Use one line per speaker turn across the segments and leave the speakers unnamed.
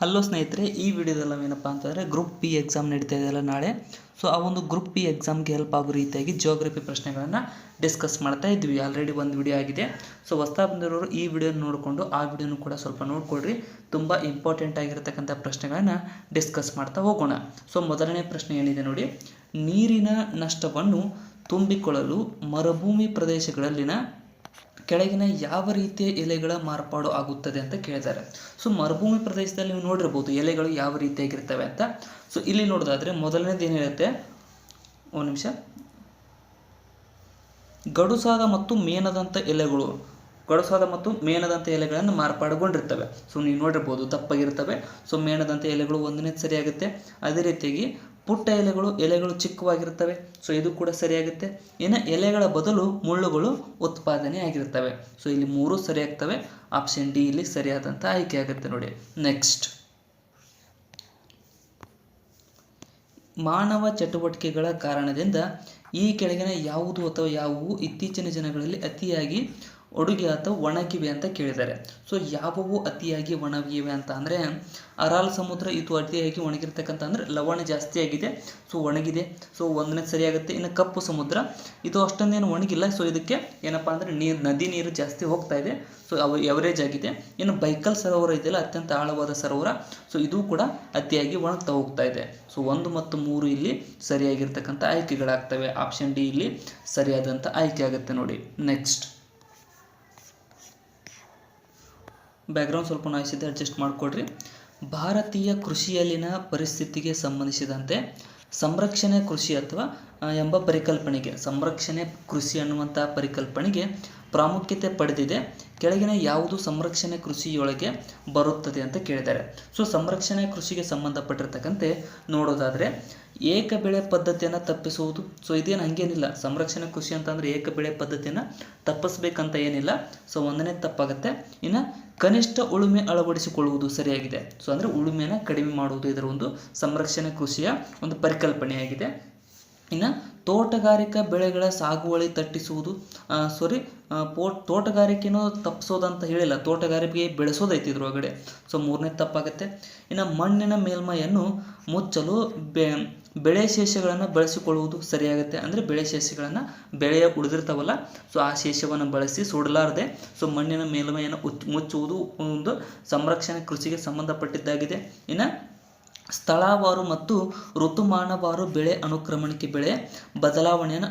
Hello ಸ್ನೇಹಿತರೆ, ಈ ವಿಡಿಯೋದಲ್ಲಿ ನಾವೇನಪ್ಪ ಅಂತಂದರೆ ಗ್ರೂಪ್ ಪಿ ಎಕ್ಸಾಮ್ ನಡೀತಾ ಇದೆಯಲ್ಲ ನಾಳೆ. ಸೊ ಆ ಒಂದು ಗ್ರೂಪ್ ಪಿ ಎಕ್ಸಾಮ್ಗೆ ಹೆಲ್ಪ್ ಆಗೋ ರೀತಿಯಾಗಿ ಜಿಯೋಗ್ರಫಿ ಪ್ರಶ್ನೆಗಳನ್ನು ಡಿಸ್ಕಸ್ ಮಾಡ್ತಾ ಇದ್ವಿ. ಆಲ್ರೆಡಿ ಒಂದು ವಿಡಿಯೋ ಆಗಿದೆ. ಸೊ ಹೊಸ್ತಾ ಬಂದಿರೋರು ಈ ವಿಡಿಯೋ ನೋಡಿಕೊಂಡು ಆ ವಿಡಿಯೋನು ಕೂಡ ಸ್ವಲ್ಪ ನೋಡಿಕೊಡ್ರಿ. ತುಂಬ ಇಂಪಾರ್ಟೆಂಟ್ ಆಗಿರತಕ್ಕಂಥ ಪ್ರಶ್ನೆಗಳನ್ನು ಡಿಸ್ಕಸ್ ಮಾಡ್ತಾ ಹೋಗೋಣ. ಸೊ ಮೊದಲನೇ ಪ್ರಶ್ನೆ ಏನಿದೆ ನೋಡಿ, ನೀರಿನ ನಷ್ಟವನ್ನು ತುಂಬಿಕೊಳ್ಳಲು ಮರುಭೂಮಿ ಪ್ರದೇಶಗಳಲ್ಲಿನ ಕೆಳಗಿನ ಯಾವ ರೀತಿಯ ಎಲೆಗಳ ಮಾರ್ಪಾಡು ಆಗುತ್ತದೆ ಅಂತ ಕೇಳಿದ್ದಾರೆ. ಸೊ ಮರುಭೂಮಿ ಪ್ರದೇಶದಲ್ಲಿ ನೀವು ನೋಡಿರ್ಬೋದು ಎಲೆಗಳು ಯಾವ ರೀತಿಯಾಗಿರ್ತವೆ ಅಂತ. ಸೊ ಇಲ್ಲಿ ನೋಡೋದಾದರೆ ಮೊದಲನೇದು ಏನಿರುತ್ತೆ, ಒಂದು ನಿಮಿಷ, ಗಡುಸಾದ ಮತ್ತು ಮೇನದಂಥ ಎಲೆಗಳನ್ನು ಮಾರ್ಪಾಡುಗೊಂಡಿರ್ತವೆ. ಸೊ ನೀವು ನೋಡಿರ್ಬೋದು ದಪ್ಪಗಿರ್ತವೆ. ಸೊ ಮೇಣದಂಥ ಎಲೆಗಳು ಒಂದನೇ ಸರಿಯಾಗುತ್ತೆ. ಅದೇ ರೀತಿಯಾಗಿ ಪುಟ್ಟ ಎಲೆಗಳು ಚಿಕ್ಕವಾಗಿರ್ತವೆ. ಸೊ ಇದು ಕೂಡ ಸರಿಯಾಗುತ್ತೆ. ಇನ್ನು ಎಲೆಗಳ ಬದಲು ಮುಳ್ಳುಗಳು ಉತ್ಪಾದನೆ ಆಗಿರ್ತವೆ. ಸೊ ಇಲ್ಲಿ 3 ಸರಿಯಾಗ್ತವೆ. ಆಪ್ಷನ್ ಡಿ ಇಲ್ಲಿ ಸರಿಯಾದಂಥ ಆಯ್ಕೆ ಆಗುತ್ತೆ ನೋಡಿ. ನೆಕ್ಸ್ಟ್, ಮಾನವ ಚಟುವಟಿಕೆಗಳ ಕಾರಣದಿಂದ ಈ ಕೆಳಗಿನ ಯಾವುದು ಅಥವಾ ಯಾವುವು ಇತ್ತೀಚಿನ ದಿನಗಳಲ್ಲಿ ಅತಿಯಾಗಿ ಒಣಗಿ ಅಥವಾ ಒಣಗಿವೆ ಅಂತ ಕೇಳಿದ್ದಾರೆ. ಸೊ ಯಾವುವು ಅತಿಯಾಗಿ ಒಣಗಿವೆ ಅಂತ ಅಂದರೆ ಅರಾಲ್ ಸಮುದ್ರ ಇದು ಅತಿಯಾಗಿ ಒಣಗಿರ್ತಕ್ಕಂಥ ಅಂದರೆ ಲವಣ ಜಾಸ್ತಿ ಆಗಿದೆ. ಸೊ ಒಣಗಿದೆ. ಸೊ ಒಂದನೇ ಸರಿಯಾಗುತ್ತೆ. ಇನ್ನು ಕಪ್ಪು ಸಮುದ್ರ ಇದು ಅಷ್ಟೊಂದೇನು ಒಣಗಿಲ್ಲ. ಸೊ ಇದಕ್ಕೆ ಏನಪ್ಪ ಅಂದರೆ ನದಿ ನೀರು ಜಾಸ್ತಿ ಹೋಗ್ತಾ ಇದೆ. ಸೊ ಅವು ಎವರೇಜ್ ಆಗಿದೆ. ಇನ್ನು ಬೈಕಲ್ ಸರೋವರ ಇದೆಯಲ್ಲ, ಅತ್ಯಂತ ಆಳವಾದ ಸರೋವರ. ಸೊ ಇದು ಕೂಡ ಅತಿಯಾಗಿ ಒಣಗ್ತಾ ಹೋಗ್ತಾ ಇದೆ. ಸೊ 1 ಮತ್ತು 3 ಇಲ್ಲಿ ಸರಿಯಾಗಿರ್ತಕ್ಕಂಥ ಆಯ್ಕೆಗಳಾಗ್ತವೆ. ಆಪ್ಷನ್ ಡಿ ಇಲ್ಲಿ ಸರಿಯಾದಂಥ ಆಯ್ಕೆ ಆಗುತ್ತೆ ನೋಡಿ. ನೆಕ್ಸ್ಟ್, ಬ್ಯಾಕ್ಗ್ರೌಂಡ್ ಸ್ವಲ್ಪ ನಾಯ್ಸ್ ಇದೆ, ಅಡ್ಜಸ್ಟ್ ಮಾಡಿಕೊಡ್ರಿ. ಭಾರತೀಯ ಕೃಷಿಯಲ್ಲಿನ ಪರಿಸ್ಥಿತಿಗೆ ಸಂಬಂಧಿಸಿದಂತೆ ಸಂರಕ್ಷಣೆ ಕೃಷಿ ಅಥವಾ ಎಂಬ ಪರಿಕಲ್ಪನೆಗೆ, ಸಂರಕ್ಷಣೆ ಕೃಷಿ ಅನ್ನುವಂಥ ಪರಿಕಲ್ಪನೆಗೆ ಪ್ರಾಮುಖ್ಯತೆ ಪಡೆದಿದೆ. ಕೆಳಗಿನ ಯಾವುದು ಸಂರಕ್ಷಣೆ ಕೃಷಿಯೊಳಗೆ ಬರುತ್ತದೆ ಅಂತ ಕೇಳಿದ್ದಾರೆ. ಸೊ ಸಂರಕ್ಷಣೆ ಕೃಷಿಗೆ ಸಂಬಂಧಪಟ್ಟಿರ್ತಕ್ಕಂತೆ ನೋಡೋದಾದರೆ ಏಕ ಬೆಳೆ ಪದ್ಧತಿಯನ್ನು ತಪ್ಪಿಸುವುದು. ಸೊ ಇದೇನು ಹಂಗೇನಿಲ್ಲ. ಸಂರಕ್ಷಣೆ ಕೃಷಿ ಅಂತಂದರೆ ಏಕ ಬೆಳೆ ಪದ್ಧತಿಯನ್ನು ತಪ್ಪಿಸ್ಬೇಕಂತ ಏನಿಲ್ಲ. ಸೊ ಒಂದನೇ ತಪ್ಪಾಗುತ್ತೆ. ಇನ್ನು ಕನಿಷ್ಠ ಉಳುಮೆ ಅಳವಡಿಸಿಕೊಳ್ಳುವುದು ಸರಿಯಾಗಿದೆ. ಸೊ ಅಂದರೆ ಉಳುಮೆನ ಕಡಿಮೆ ಮಾಡುವುದು ಇದರ ಒಂದು ಸಂರಕ್ಷಣೆ ಕೃಷಿಯ ಒಂದು ಪರಿಕಲ್ಪನೆಯಾಗಿದೆ. ಇನ್ನು ತೋಟಗಾರಿಕಾ ಬೆಳೆಗಳ ಸಾಗುವಳಿ ತಟ್ಟಿಸುವುದು, ತೋಟಗಾರಿಕೆನೂ ತಪ್ಪಿಸೋದಂತ ಹೇಳಿಲ್ಲ, ತೋಟಗಾರಿಕೆ ಬೆಳೆಸೋದೈತಿ ಇದ್ರೊಳಗಡೆ. ಸೊ 3ನೇ ತಪ್ಪಾಗುತ್ತೆ. ಇನ್ನು ಮಣ್ಣಿನ ಮೇಲ್ಮೈಯನ್ನು ಮುಚ್ಚಲು ಬೆಳೆ ಶೇಷಗಳನ್ನು ಬಳಸಿಕೊಳ್ಳುವುದು ಸರಿಯಾಗುತ್ತೆ. ಅಂದರೆ ಬೆಳೆ ಶೇಷಗಳನ್ನು ಬೆಳೆಯ ಉಳಿದಿರ್ತಾವಲ್ಲ, ಸೊ ಆ ಶೇಷವನ್ನು ಬಳಸಿ ಸುಡಲಾರದೆ ಸೊ ಮಣ್ಣಿನ ಮೇಲ್ಮೈಯನ್ನು ಮುಚ್ಚುವುದು ಒಂದು ಸಂರಕ್ಷಣೆ ಕೃಷಿಗೆ ಸಂಬಂಧಪಟ್ಟಿದ್ದಾಗಿದೆ. ಇನ್ನು ಸ್ಥಳವಾರು ಮತ್ತು ಋತುಮಾನವಾರು ಬೆಳೆ ಅನುಕ್ರಮಣಿಕೆ, ಬೆಳೆ ಬದಲಾವಣೆಯನ್ನು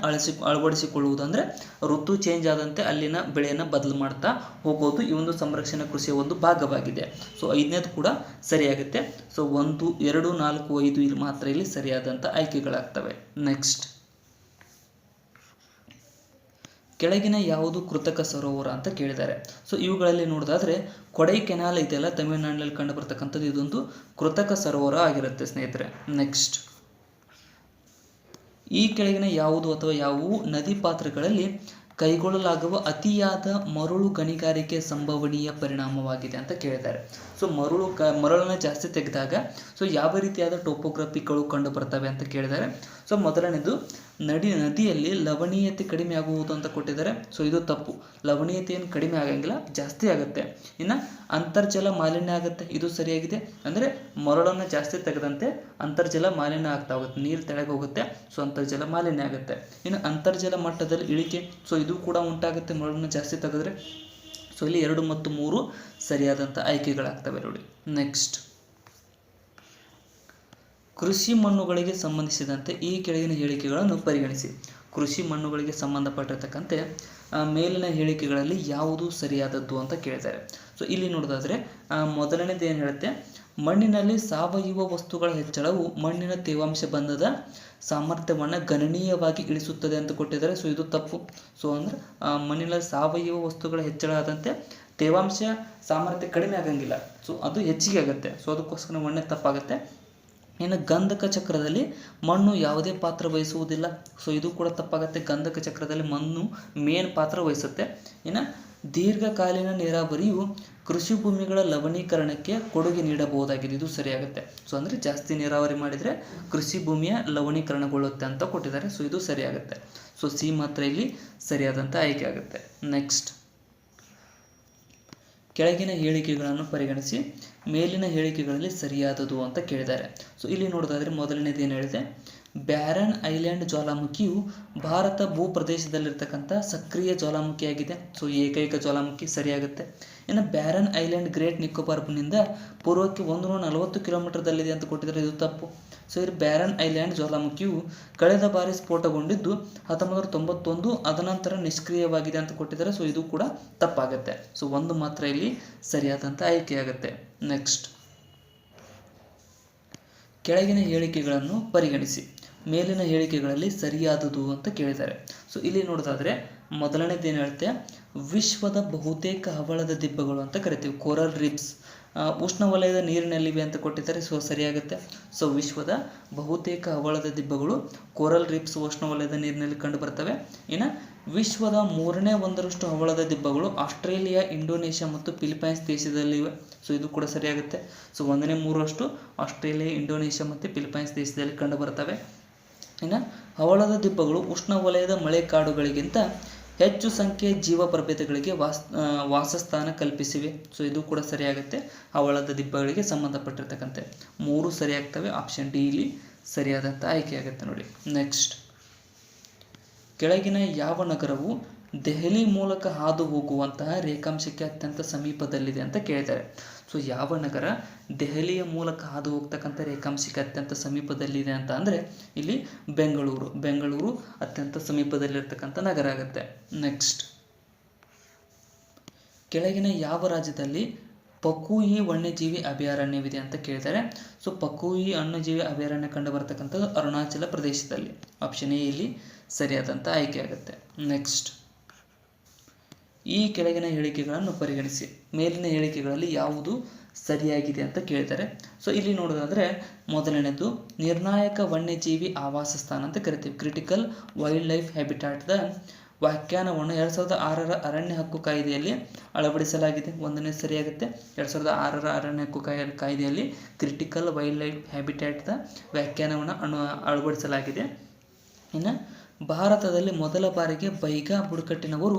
ಅಳವಡಿಸಿಕೊಳ್ಳುವುದು. ಅಂದರೆ ಋತು ಚೇಂಜ್ ಆದಂತೆ ಅಲ್ಲಿನ ಬೆಳೆಯನ್ನು ಬದಲು ಮಾಡ್ತಾ ಹೋಗೋದು ಈ ಒಂದು ಸಂರಕ್ಷಣಾ ಕೃಷಿಯ ಒಂದು ಭಾಗವಾಗಿದೆ. ಸೊ 5ನೇದು ಕೂಡ ಸರಿಯಾಗುತ್ತೆ. ಸೊ 1, 2, 4, 5 ಇಲ್ಲಿ ಮಾತ್ರ ಇಲ್ಲಿ ಸರಿಯಾದಂಥ ಆಯ್ಕೆಗಳಾಗ್ತವೆ. ನೆಕ್ಸ್ಟ್, ಕೆಳಗಿನ ಯಾವುದು ಕೃತಕ ಸರೋವರ ಅಂತ ಕೇಳಿದ್ದಾರೆ. ಸೊ ಇವುಗಳಲ್ಲಿ ನೋಡೋದಾದರೆ ಕೊಡೈಕೆನಾಲ್ ಇದೆಯಲ್ಲ, ತಮಿಳುನಾಡಿನಲ್ಲಿ ಕಂಡು ಬರ್ತಕ್ಕಂಥದ್ದು, ಇದೊಂದು ಕೃತಕ ಸರೋವರ ಆಗಿರುತ್ತೆ ಸ್ನೇಹಿತರೆ. ನೆಕ್ಸ್ಟ್, ಈ ಕೆಳಗಿನ ಯಾವುದು ಅಥವಾ ಯಾವುವು ನದಿ ಪಾತ್ರಗಳಲ್ಲಿ ಕೈಗೊಳ್ಳಲಾಗುವ ಅತಿಯಾದ ಮರಳು ಗಣಿಗಾರಿಕೆ ಸಂಭವನೀಯ ಪರಿಣಾಮವಾಗಿದೆ ಅಂತ ಕೇಳಿದ್ದಾರೆ. ಸೊ ಮರಳನ್ನು ಜಾಸ್ತಿ ತೆಗೆದಾಗ ಸೊ ಯಾವ ರೀತಿಯಾದ ಟೋಪೋಗ್ರಫಿಗಳು ಕಂಡು ಬರ್ತವೆ ಅಂತ ಕೇಳಿದ್ದಾರೆ. ಸೊ ಮೊದಲನೇದು ನದಿಯಲ್ಲಿ ಲವಣೀಯತೆ ಕಡಿಮೆ ಆಗುವುದು ಅಂತ ಕೊಟ್ಟಿದ್ದಾರೆ. ಸೊ ಇದು ತಪ್ಪು. ಲವಣೀಯತೆ ಏನು ಕಡಿಮೆ ಆಗಂಗಿಲ್ಲ, ಜಾಸ್ತಿ ಆಗುತ್ತೆ. ಇನ್ನು ಅಂತರ್ಜಲ ಮಾಲಿನ್ಯ ಆಗುತ್ತೆ, ಇದು ಸರಿಯಾಗಿದೆ. ಅಂದರೆ ಮರಳನ್ನು ಜಾಸ್ತಿ ತೆಗೆದಂತೆ ಅಂತರ್ಜಲ ಮಾಲಿನ್ಯ ಆಗ್ತಾ ಹೋಗುತ್ತೆ, ನೀರು ತೆಳಗೆ ಹೋಗುತ್ತೆ. ಸೊ ಅಂತರ್ಜಲ ಮಾಲಿನ್ಯ ಆಗುತ್ತೆ. ಇನ್ನು ಅಂತರ್ಜಲ ಮಟ್ಟದಲ್ಲಿ ಇಳಿಕೆ, ಸೊ ಇದು ಕೂಡ ಉಂಟಾಗುತ್ತೆ ಮರಳನ್ನು ಜಾಸ್ತಿ ತೆಗೆದ್ರೆ. ಸೊ ಇಲ್ಲಿ 2 ಮತ್ತು 3 ಸರಿಯಾದಂಥ ಆಯ್ಕೆಗಳಾಗ್ತವೆ ನೋಡಿ. ನೆಕ್ಸ್ಟ್, ಕೃಷಿ ಮಣ್ಣುಗಳಿಗೆ ಸಂಬಂಧಿಸಿದಂತೆ ಈ ಕೆಳಗಿನ ಹೇಳಿಕೆಗಳನ್ನು ಪರಿಗಣಿಸಿ. ಕೃಷಿ ಮಣ್ಣುಗಳಿಗೆ ಸಂಬಂಧಪಟ್ಟಿರ್ತಕ್ಕಂತೆ ಮೇಲಿನ ಹೇಳಿಕೆಗಳಲ್ಲಿ ಯಾವುದು ಸರಿಯಾದದ್ದು ಅಂತ ಕೇಳಿದ್ದಾರೆ. ಸೊ ಇಲ್ಲಿ ನೋಡೋದಾದರೆ ಮೊದಲನೇದು ಏನು ಹೇಳುತ್ತೆ, ಮಣ್ಣಿನಲ್ಲಿ ಸಾವಯವ ವಸ್ತುಗಳ ಹೆಚ್ಚಳವು ಮಣ್ಣಿನ ತೇವಾಂಶ ಬಂಧದ ಸಾಮರ್ಥ್ಯವನ್ನು ಗಣನೀಯವಾಗಿ ಇಳಿಸುತ್ತದೆ ಅಂತ ಕೊಟ್ಟಿದ್ದಾರೆ. ಸೊ ಇದು ತಪ್ಪು. ಸೊ ಅಂದರೆ ಮಣ್ಣಿನಲ್ಲಿ ಸಾವಯವ ವಸ್ತುಗಳ ಹೆಚ್ಚಳ ಆದಂತೆ ತೇವಾಂಶ ಸಾಮರ್ಥ್ಯ ಕಡಿಮೆ ಆಗಂಗಿಲ್ಲ, ಸೊ ಅದು ಹೆಚ್ಚಿಗೆ ಆಗುತ್ತೆ. ಸೊ ಅದಕ್ಕೋಸ್ಕರ ಮಣ್ಣೇ ತಪ್ಪಾಗುತ್ತೆ. ಇನ್ನು ಗಂಧಕ ಚಕ್ರದಲ್ಲಿ ಮಣ್ಣು ಯಾವುದೇ ಪಾತ್ರ ವಹಿಸುವುದಿಲ್ಲ. ಸೊ ಇದು ಕೂಡ ತಪ್ಪಾಗುತ್ತೆ. ಗಂಧಕ ಚಕ್ರದಲ್ಲಿ ಮಣ್ಣು ಮೇನ್ ಪಾತ್ರ ವಹಿಸುತ್ತೆ. ಇನ್ನು ದೀರ್ಘಕಾಲೀನ ನೀರಾವರಿಯು ಕೃಷಿ ಭೂಮಿಗಳ ಲವಣೀಕರಣಕ್ಕೆ ಕೊಡುಗೆ ನೀಡಬಹುದಾಗಿದೆ, ಇದು ಸರಿಯಾಗುತ್ತೆ. ಸೊ ಅಂದರೆ ಜಾಸ್ತಿ ನೀರಾವರಿ ಮಾಡಿದರೆ ಕೃಷಿ ಭೂಮಿಯ ಲವಣೀಕರಣಗೊಳ್ಳುತ್ತೆ ಅಂತ ಕೊಟ್ಟಿದ್ದಾರೆ. ಸೊ ಇದು ಸರಿಯಾಗುತ್ತೆ. ಸೊ ಸಿ ಮಾತ್ರ ಇಲ್ಲಿ ಸರಿಯಾದಂಥ ಆಯ್ಕೆ ಆಗುತ್ತೆ. ನೆಕ್ಸ್ಟ್, ಕೆಳಗಿನ ಹೇಳಿಕೆಗಳನ್ನು ಪರಿಗಣಿಸಿ ಮೇಲಿನ ಹೇಳಿಕೆಗಳಲ್ಲಿ ಸರಿಯಾದದು ಅಂತ ಕೇಳಿದ್ದಾರೆ. ಸೊ ಇಲ್ಲಿ ನೋಡೋದಾದರೆ ಮೊದಲನೇದು ಏನು ಹೇಳಿದೆ, ಬ್ಯಾರನ್ ಐಲ್ಯಾಂಡ್ ಜ್ವಾಲಾಮುಖಿಯು ಭಾರತ ಭೂಪ್ರದೇಶದಲ್ಲಿರ್ತಕ್ಕಂಥ ಸಕ್ರಿಯ ಜ್ವಾಲಾಮುಖಿಯಾಗಿದೆ. ಸೊ ಏಕೈಕ ಜ್ವಾಲಾಮುಖಿ ಸರಿಯಾಗುತ್ತೆ. ಇನ್ನು ಬ್ಯಾರನ್ ಐಲ್ಯಾಂಡ್ ಗ್ರೇಟ್ ನಿಕೋಬಾರ್ನಿಂದ ಪೂರ್ವಕ್ಕೆ 140 ಕಿಲೋಮೀಟರ್ದಲ್ಲಿದೆ ಅಂತ ಕೊಟ್ಟಿದ್ದಾರೆ, ಇದು ತಪ್ಪು. ಸೊ ಇಲ್ಲಿ ಬ್ಯಾರನ್ ಐಲ್ಯಾಂಡ್ ಜ್ವಾಲಾಮುಖಿಯು ಕಳೆದ ಬಾರಿ ಸ್ಫೋಟಗೊಂಡಿದ್ದು 1991, ಅದನಂತರ ನಿಷ್ಕ್ರಿಯವಾಗಿದೆ ಅಂತ ಕೊಟ್ಟಿದ್ದಾರೆ. ಸೊ ಇದು ಕೂಡ ತಪ್ಪಾಗುತ್ತೆ. ಸೊ ಒಂದು ಮಾತ್ರ ಇಲ್ಲಿ ಸರಿಯಾದಂಥ ಆಯ್ಕೆಯಾಗುತ್ತೆ. ನೆಕ್ಸ್ಟ್, ಕೆಳಗಿನ ಹೇಳಿಕೆಗಳನ್ನು ಪರಿಗಣಿಸಿ ಮೇಲಿನ ಹೇಳಿಕೆಗಳಲ್ಲಿ ಸರಿಯಾದುದು ಅಂತ ಕೇಳಿದ್ದಾರೆ. ಸೊ ಇಲ್ಲಿ ನೋಡೋದಾದರೆ ಮೊದಲನೇದು ಏನು ಹೇಳುತ್ತೆ, ವಿಶ್ವದ ಬಹುತೇಕ ಹವಳದ ದಿಬ್ಬಗಳು ಅಂತ ಕರಿತೀವಿ, ಕೋರಲ್ ರೀಫ್ಸ್ ಉಷ್ಣವಲಯದ ನೀರಿನಲ್ಲಿವೆ ಅಂತ ಕೊಟ್ಟಿದ್ದಾರೆ. ಸೊ ಸರಿಯಾಗುತ್ತೆ. ಸೊ ವಿಶ್ವದ ಬಹುತೇಕ ಹವಳದ ದಿಬ್ಬಗಳು ಕೋರಲ್ ರೀಫ್ಸ್ ಉಷ್ಣವಲಯದ ನೀರಿನಲ್ಲಿ ಕಂಡು ಬರ್ತವೆ. ಇನ್ನು ವಿಶ್ವದ 1/3 ಹವಳದ ದಿಬ್ಬಗಳು ಆಸ್ಟ್ರೇಲಿಯಾ, ಇಂಡೋನೇಷ್ಯಾ ಮತ್ತು ಫಿಲಿಪೈನ್ಸ್ ದೇಶದಲ್ಲಿವೆ. ಸೊ ಇದು ಕೂಡ ಸರಿಯಾಗುತ್ತೆ. ಸೊ 1/3 ಆಸ್ಟ್ರೇಲಿಯಾ, ಇಂಡೋನೇಷ್ಯಾ ಮತ್ತು ಫಿಲಿಪೈನ್ಸ್ ದೇಶದಲ್ಲಿ ಕಂಡು ಬರ್ತವೆ. ಇನ್ನು ಹವಳದ ದಿಬ್ಬಗಳು ಉಷ್ಣವಲಯದ ಮಳೆಕಾಡುಗಳಿಗಿಂತ ಹೆಚ್ಚು ಸಂಖ್ಯೆಯ ಜೀವ ಪ್ರಭೇದಗಳಿಗೆ ವಾಸಸ್ಥಾನ ಕಲ್ಪಿಸಿವೆ. ಸೊ ಇದು ಕೂಡ ಸರಿಯಾಗುತ್ತೆ. ಹವಳದ ದಿಬ್ಬಗಳಿಗೆ ಸಂಬಂಧಪಟ್ಟಿರ್ತಕ್ಕಂಥ 3 ಸರಿಯಾಗ್ತವೆ. ಆಪ್ಷನ್ ಡಿ ಇಲ್ಲಿ ಸರಿಯಾದಂಥ ಆಯ್ಕೆಯಾಗುತ್ತೆ ನೋಡಿ. ನೆಕ್ಸ್ಟ್, ಕೆಳಗಿನ ಯಾವ ನಗರವು ದೆಹಲಿ ಮೂಲಕ ಹಾದು ಹೋಗುವಂತಹ ರೇಖಾಂಶಕ್ಕೆ ಅತ್ಯಂತ ಸಮೀಪದಲ್ಲಿದೆ ಅಂತ ಕೇಳಿದ್ದಾರೆ. ಸೊ ಯಾವ ನಗರ ದೆಹಲಿಯ ಮೂಲಕ ಹಾದು ಹೋಗ್ತಕ್ಕಂಥ ರೇಖಾಂಶಕ್ಕೆ ಅತ್ಯಂತ ಸಮೀಪದಲ್ಲಿದೆ ಅಂತ ಅಂದರೆ ಇಲ್ಲಿ ಬೆಂಗಳೂರು ಅತ್ಯಂತ ಸಮೀಪದಲ್ಲಿರ್ತಕ್ಕಂಥ ನಗರ ಆಗುತ್ತೆ. ನೆಕ್ಸ್ಟ್, ಕೆಳಗಿನ ಯಾವ ರಾಜ್ಯದಲ್ಲಿ ಪಕೂಯಿ ವನ್ಯಜೀವಿ ಅಭಯಾರಣ್ಯವಿದೆ ಅಂತ ಕೇಳಿದ್ದಾರೆ. ಸೊ ಪಕೂಯಿ ವನ್ಯಜೀವಿ ಅಭಯಾರಣ್ಯ ಕಂಡು ಬರ್ತಕ್ಕಂಥದ್ದು ಅರುಣಾಚಲ ಪ್ರದೇಶದಲ್ಲಿ. ಆಪ್ಷನ್ ಎ ಇಲ್ಲಿ ಸರಿಯಾದಂಥ ಆಯ್ಕೆಯಾಗುತ್ತೆ. ನೆಕ್ಸ್ಟ್, ಈ ಕೆಳಗಿನ ಹೇಳಿಕೆಗಳನ್ನು ಪರಿಗಣಿಸಿ ಮೇಲಿನ ಹೇಳಿಕೆಗಳಲ್ಲಿ ಯಾವುದು ಸರಿಯಾಗಿದೆ ಅಂತ ಕೇಳಿದ್ದಾರೆ. ಸೊ ಇಲ್ಲಿ ನೋಡೋದಾದರೆ ಮೊದಲನೇದು ನಿರ್ಣಾಯಕ ವನ್ಯಜೀವಿ ಆವಾಸ ಸ್ಥಾನ ಅಂತ ಕರಿತೀವಿ, ಕ್ರಿಟಿಕಲ್ ವೈಲ್ಡ್ ಲೈಫ್ ಹ್ಯಾಬಿಟಾಟ್ದ ವ್ಯಾಖ್ಯಾನವನ್ನು 2006ರ ಅರಣ್ಯ ಹಕ್ಕು ಕಾಯ್ದೆಯಲ್ಲಿ ಅಳವಡಿಸಲಾಗಿದೆ. ಒಂದನೇ ಸರಿಯಾಗುತ್ತೆ. 2006ರ ಅರಣ್ಯ ಹಕ್ಕು ಕಾಯ್ದೆಯಲ್ಲಿ ಕ್ರಿಟಿಕಲ್ ವೈಲ್ಡ್ ಲೈಫ್ ಹ್ಯಾಬಿಟ್ಯಾಟ್ದ ವ್ಯಾಖ್ಯಾನವನ್ನು ಅಳವಡಿಸಲಾಗಿದೆ. ಇನ್ನು ಭಾರತದಲ್ಲಿ ಮೊದಲ ಬಾರಿಗೆ ಬೈಗಾ ಬುಡಕಟ್ಟಿನವರು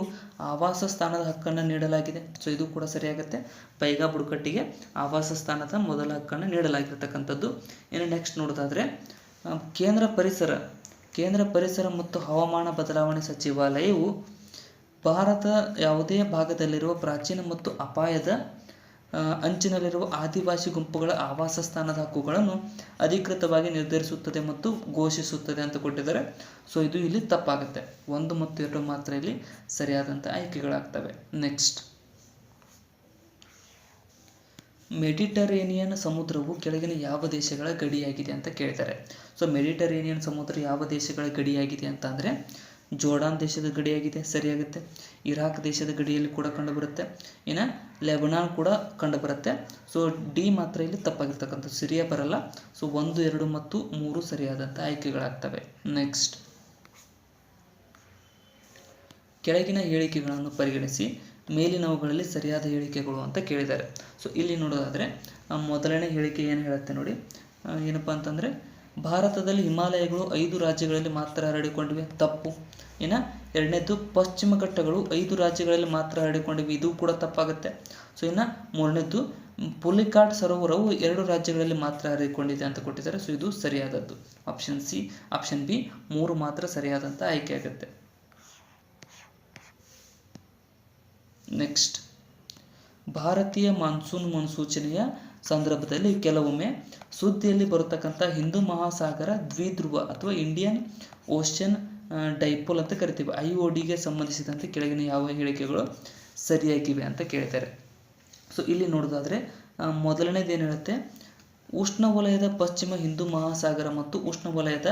ಆವಾಸ ಸ್ಥಾನದ ಹಕ್ಕನ್ನು ನೀಡಲಾಗಿದೆ. ಸೊ ಇದು ಕೂಡ ಸರಿಯಾಗುತ್ತೆ. ಬೈಗಾ ಬುಡಕಟ್ಟಿಗೆ ಆವಾಸ ಸ್ಥಾನದ ಮೊದಲ ಹಕ್ಕನ್ನು ನೀಡಲಾಗಿರ್ತಕ್ಕಂಥದ್ದು. ಇನ್ನು ನೆಕ್ಸ್ಟ್ ನೋಡೋದಾದರೆ ಕೇಂದ್ರ ಪರಿಸರ ಮತ್ತು ಹವಾಮಾನ ಬದಲಾವಣೆ ಸಚಿವಾಲಯವು ಭಾರತ ಯಾವುದೇ ಭಾಗದಲ್ಲಿರುವ ಪ್ರಾಚೀನ ಮತ್ತು ಅಪಾಯದ ಅಂಚಿನಲ್ಲಿರುವ ಆದಿವಾಸಿ ಗುಂಪುಗಳ ಆವಾಸ ಸ್ಥಾನದ ಹಕ್ಕುಗಳನ್ನು ಅಧಿಕೃತವಾಗಿ ನಿರ್ಧರಿಸುತ್ತದೆ ಮತ್ತು ಘೋಷಿಸುತ್ತದೆ ಅಂತ ಕೊಟ್ಟಿದ್ದಾರೆ. ಸೊ ಇದು ಇಲ್ಲಿ ತಪ್ಪಾಗುತ್ತೆ. 1 ಮತ್ತು 2 ಮಾತ್ರ ಇಲ್ಲಿ ಸರಿಯಾದಂಥ ಆಯ್ಕೆಗಳಾಗ್ತವೆ. ನೆಕ್ಸ್ಟ್, ಮೆಡಿಟರೇನಿಯನ್ ಸಮುದ್ರವು ಕೆಳಗಿನ ಯಾವ ದೇಶಗಳ ಗಡಿಯಾಗಿದೆ ಅಂತ ಕೇಳ್ತಾರೆ. ಸೊ ಮೆಡಿಟರೇನಿಯನ್ ಸಮುದ್ರ ಯಾವ ದೇಶಗಳ ಗಡಿಯಾಗಿದೆ ಅಂತ ಅಂದರೆ ಜೋರ್ಡಾನ್ ದೇಶದ ಗಡಿಯಾಗಿದೆ, ಸರಿಯಾಗುತ್ತೆ. ಇರಾಕ್ ದೇಶದ ಗಡಿಯಲ್ಲಿ ಕೂಡ ಕಂಡುಬರುತ್ತೆ. ಇನ್ನು ಲೆಬನಾನ್ ಕೂಡ ಕಂಡುಬರುತ್ತೆ. ಸೊ ಡಿ ಮಾತ್ರ ಇಲ್ಲಿ ತಪ್ಪಾಗಿರ್ತಕ್ಕಂಥ, ಸಿರಿಯಾ ಬರಲ್ಲ. ಸೊ 1, 2 ಮತ್ತು 3 ಸರಿಯಾದಂಥ ಆಯ್ಕೆಗಳಾಗ್ತವೆ. ನೆಕ್ಸ್ಟ್, ಕೆಳಗಿನ ಹೇಳಿಕೆಗಳನ್ನು ಪರಿಗಣಿಸಿ ಮೇಲಿನವುಗಳಲ್ಲಿ ಸರಿಯಾದ ಹೇಳಿಕೆಗಳು ಅಂತ ಕೇಳಿದ್ದಾರೆ. ಸೊ ಇಲ್ಲಿ ನೋಡೋದಾದರೆ ಮೊದಲನೇ ಹೇಳಿಕೆ ಏನು ಹೇಳುತ್ತೆ ನೋಡಿ, ಏನಪ್ಪ ಅಂತಂದರೆ ಭಾರತದಲ್ಲಿ ಹಿಮಾಲಯಗಳು 5 ರಾಜ್ಯಗಳಲ್ಲಿ ಮಾತ್ರ ಹರಡಿಕೊಂಡಿವೆ, ತಪ್ಪು. ಇನ್ನು ಎರಡನೇದು ಪಶ್ಚಿಮ ಘಟ್ಟಗಳು 5 ರಾಜ್ಯಗಳಲ್ಲಿ ಮಾತ್ರ ಹರಡಿಕೊಂಡಿವೆ, ಇದು ಕೂಡ ತಪ್ಪಾಗುತ್ತೆ. ಸೊ ಇನ್ನು ಮೂರನೇದು ಪುಲಿಕಾಟ್ ಸರೋವರವು 2 ರಾಜ್ಯಗಳಲ್ಲಿ ಮಾತ್ರ ಹರಡಿಕೊಂಡಿದೆ ಅಂತ ಕೊಟ್ಟಿದ್ದಾರೆ. ಸೊ ಇದು ಸರಿಯಾದದ್ದು. ಆಪ್ಷನ್ ಬಿ 3 ಮಾತ್ರ ಸರಿಯಾದಂಥ ಆಯ್ಕೆ ಆಗುತ್ತೆ. ನೆಕ್ಸ್ಟ್, ಭಾರತೀಯ ಮಾನ್ಸೂನ್ ಮುನ್ಸೂಚನೆಯ ಸಂದರ್ಭದಲ್ಲಿ ಕೆಲವೊಮ್ಮೆ ಸುದ್ದಿಯಲ್ಲಿ ಬರತಕ್ಕಂಥ ಹಿಂದೂ ಮಹಾಸಾಗರ ದ್ವಿಧ್ರುವ ಅಥವಾ ಇಂಡಿಯನ್ ಓಷನ್ ಡೈಪೋಲ್ ಅಂತ ಕರಿತೀವಿ, IODಗೆ ಸಂಬಂಧಿಸಿದಂತೆ ಕೆಳಗಿನ ಯಾವ ಹೇಳಿಕೆಗಳು ಸರಿಯಾಗಿವೆ ಅಂತ ಕೇಳ್ತಾರೆ. ಸೊ ಇಲ್ಲಿ ನೋಡೋದಾದರೆ ಮೊದಲನೇದು ಏನು ಹೇಳುತ್ತೆ, ಉಷ್ಣವಲಯದ ಪಶ್ಚಿಮ ಹಿಂದೂ ಮಹಾಸಾಗರ ಮತ್ತು ಉಷ್ಣವಲಯದ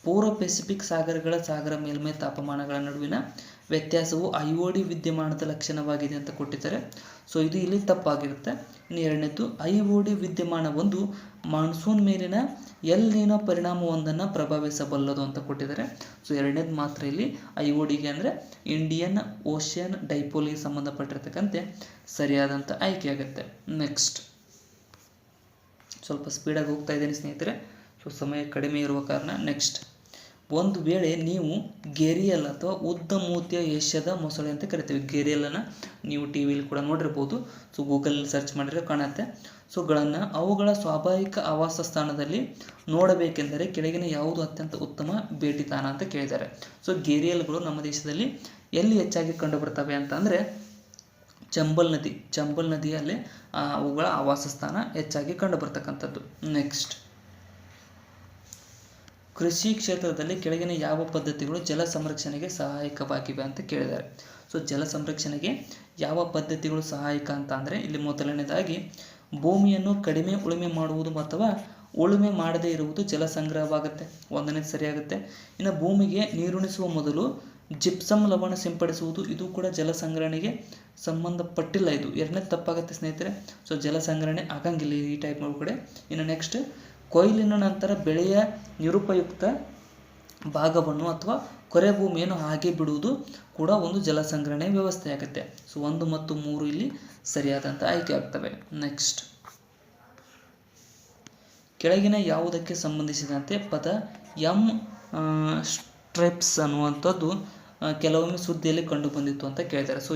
ಪೂರ್ವ ಪೆಸಿಫಿಕ್ ಸಾಗರಗಳ ಸಾಗರ ಮೇಲ್ಮೈ ತಾಪಮಾನಗಳ ನಡುವಿನ ವ್ಯತ್ಯಾಸವು IOD ವಿದ್ಯಮಾನದ ಲಕ್ಷಣವಾಗಿದೆ ಅಂತ ಕೊಟ್ಟಿದ್ದಾರೆ. ಸೊ ಇದು ಇಲ್ಲಿ ತಪ್ಪಾಗಿರುತ್ತೆ. ಇನ್ನು ಎರಡನೇದು IOD ವಿದ್ಯಮಾನ ಒಂದು ಮಾನ್ಸೂನ್ ಮೇಲಿನ ಎಲ್ ನೀನೋ ಪರಿಣಾಮವೊಂದನ್ನು ಪ್ರಭಾವಿಸಬಲ್ಲದು ಅಂತ ಕೊಟ್ಟಿದ್ದಾರೆ. ಸೊ ಎರಡನೇದು ಮಾತ್ರ ಇಲ್ಲಿ IODಗೆ ಅಂದರೆ ಇಂಡಿಯನ್ ಓಷನ್ ಡೈಪೋಲ್ಗೆ ಸಂಬಂಧಪಟ್ಟಿರ್ತಕ್ಕಂತೆ ಸರಿಯಾದಂಥ ಆಯ್ಕೆಯಾಗುತ್ತೆ. ನೆಕ್ಸ್ಟ್, ಸ್ವಲ್ಪ ಸ್ಪೀಡಾಗಿ ಹೋಗ್ತಾ ಇದ್ದೀನಿ ಸ್ನೇಹಿತರೆ, ಸೊ ಸಮಯ ಕಡಿಮೆ ಇರುವ ಕಾರಣ. ನೆಕ್ಸ್ಟ್, ಒಂದು ವೇಳೆ ನೀವು ಗೆರಿಯಲ್ ಅಥವಾ ಉದ್ದ ಮೂತಿಯ ಏಷ್ಯಾದ ಮೊಸಳೆ ಅಂತ ಕರಿತೀವಿ. ಗೆರಿಯಲನ್ನು ನೀವು ಟಿ ವಿಲಿ ಕೂಡ ನೋಡಿರ್ಬೋದು. ಸೊ ಗೂಗಲ್ ಸರ್ಚ್ ಮಾಡಿದ್ರೆ ಕಾಣುತ್ತೆ. ಸೊ ಅವುಗಳ ಸ್ವಾಭಾವಿಕ ಆವಾಸ ಸ್ಥಾನದಲ್ಲಿ ನೋಡಬೇಕೆಂದರೆ ಕೆಳಗಿನ ಯಾವುದು ಅತ್ಯಂತ ಉತ್ತಮ ಭೇಟಿ ತಾಣ ಅಂತ ಕೇಳಿದ್ದಾರೆ. ಸೊ ಗೆರಿಯಲ್ಗಳು ನಮ್ಮ ದೇಶದಲ್ಲಿ ಎಲ್ಲಿ ಹೆಚ್ಚಾಗಿ ಕಂಡುಬರ್ತವೆ ಅಂತಂದರೆ ಚಂಬಲ್ ನದಿಯಲ್ಲಿ ಅವುಗಳ ಆವಾಸ ಸ್ಥಾನ ಹೆಚ್ಚಾಗಿ ಕಂಡುಬರ್ತಕ್ಕಂಥದ್ದು. ನೆಕ್ಸ್ಟ್, ಕೃಷಿ ಕ್ಷೇತ್ರದಲ್ಲಿ ಕೆಳಗಿನ ಯಾವ ಪದ್ಧತಿಗಳು ಜಲ ಸಂರಕ್ಷಣೆಗೆ ಸಹಾಯಕವಾಗಿವೆ ಅಂತ ಕೇಳಿದ್ದಾರೆ. ಸೊ ಜಲ ಸಂರಕ್ಷಣೆಗೆ ಯಾವ ಪದ್ಧತಿಗಳು ಸಹಾಯಕ ಅಂತ ಅಂದರೆ ಇಲ್ಲಿ ಮೊದಲನೇದಾಗಿ ಭೂಮಿಯನ್ನು ಕಡಿಮೆ ಉಳುಮೆ ಮಾಡುವುದು ಅಥವಾ ಉಳುಮೆ ಮಾಡದೇ ಇರುವುದು ಜಲ ಸಂಗ್ರಹವಾಗುತ್ತೆ, ಒಂದನೇದು ಸರಿಯಾಗುತ್ತೆ. ಇನ್ನು ಭೂಮಿಗೆ ನೀರುಣಿಸುವ ಮೊದಲು ಜಿಪ್ಸಮ್ ಲವಣ ಸಿಂಪಡಿಸುವುದು, ಇದು ಕೂಡ ಜಲ ಸಂಗ್ರಹಣೆಗೆ ಸಂಬಂಧಪಟ್ಟಿಲ್ಲ, ಇದು ಎರಡನೇ ತಪ್ಪಾಗುತ್ತೆ ಸ್ನೇಹಿತರೆ. ಸೊ ಜಲ ಸಂಗ್ರಹಣೆ ಆಗಂಗಿಲ್ಲ ಈ ಟೈಪ್ ಕಡೆ. ಇನ್ನು ನೆಕ್ಸ್ಟ್, ಕೊಯ್ಲಿನ ನಂತರ ಬೆಳೆಯ ನಿರುಪಯುಕ್ತ ಭಾಗವನ್ನು ಅಥವಾ ಕೊರೆ ಭೂಮಿಯನ್ನು ಹಾಗೆ ಬಿಡುವುದು ಕೂಡ ಒಂದು ಜಲ ಸಂಗ್ರಹಣೆ ವ್ಯವಸ್ಥೆ ಆಗುತ್ತೆ. ಸೊ 1 ಮತ್ತು 3 ಇಲ್ಲಿ ಸರಿಯಾದಂಥ ಆಯ್ಕೆ ಆಗ್ತವೆ. ನೆಕ್ಸ್ಟ್, ಕೆಳಗಿನ ಯಾವುದಕ್ಕೆ ಸಂಬಂಧಿಸಿದಂತೆ ಪದ ಸ್ಟ್ರೈಪ್ಸ್ ಅನ್ನುವಂಥದ್ದು ಕೆಲವೊಮ್ಮೆ ಸುದ್ದಿಯಲ್ಲಿ ಕಂಡು ಬಂದಿತ್ತು ಅಂತ ಕೇಳ್ತಾರೆ. ಸೊ